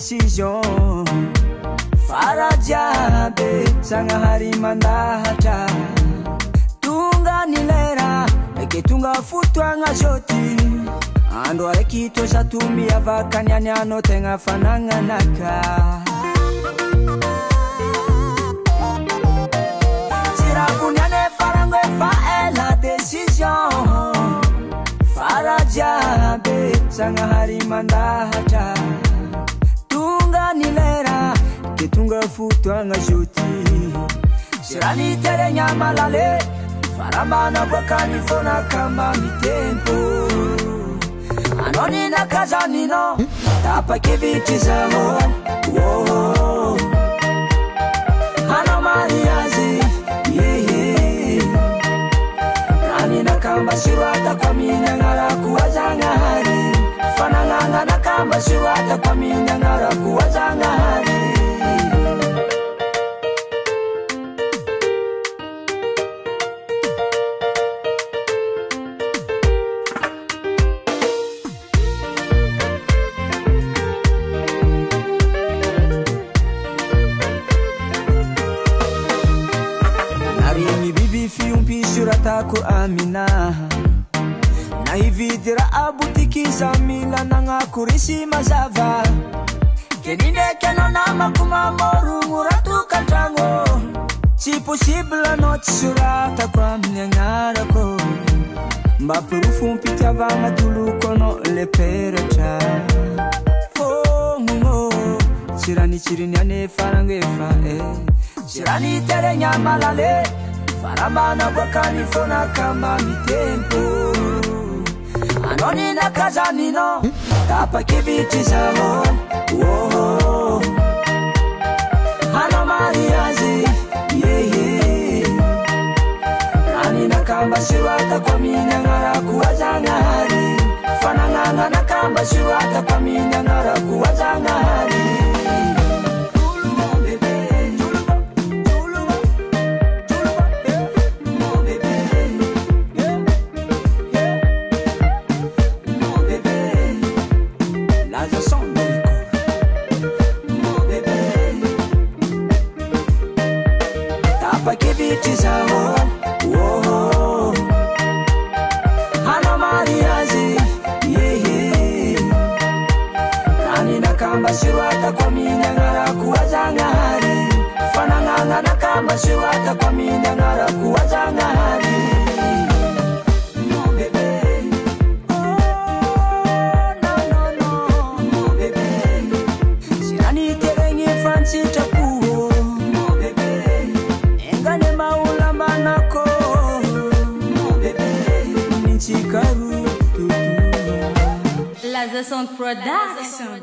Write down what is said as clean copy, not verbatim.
decision Farajabe sanga hari mandahata Tunga nilera eke tunga futwa nga shoti Ando arekito shatumi ya vakanyani anotenga fananga naka Chirakunyane farangwe faela decision Farajabe sanga hari mandahata Tunga nilera eke tunga futwa nga shoti Shirani tere nyamalale Faramana kwa kanifona kama mitempo Anoni na kazanino Tapa kiviti zamo Whoa Hano mariazi Yeah Nani na kamba shiwata kwa minyangara kuwazanga hari Fananganga na kamba shiwata kwa minyangara kuwazanga hari Taku amina Na hividira abutikiza mila na ngakurisi mazava Kenine keno na makumamoru muratu kantango Si possible no tsurata kwa mnyangara ko Mbapurufu mpita vanga tuluko no le perecha Fongo Chirani chirini ane farangefa Chirani tere nyamalale Faramana kwa kanifona kama mitempo Anoni na kazanino Tapa kiviti zamo Whoa Hano mariazi Yeah Nani na kamba shiwata kwa minyangara kuwazanga hari Fananganga na kamba shiwata kwa minyangara kuwazanga hari Tapa kiviti zamo Whoa Hano mariazi Yeah Nani na kamba shiwata kwa minyangara kuwazanga hari Fananganga na kamba shiwata kwa minyangara kuwazanga hari Laza Sound Production.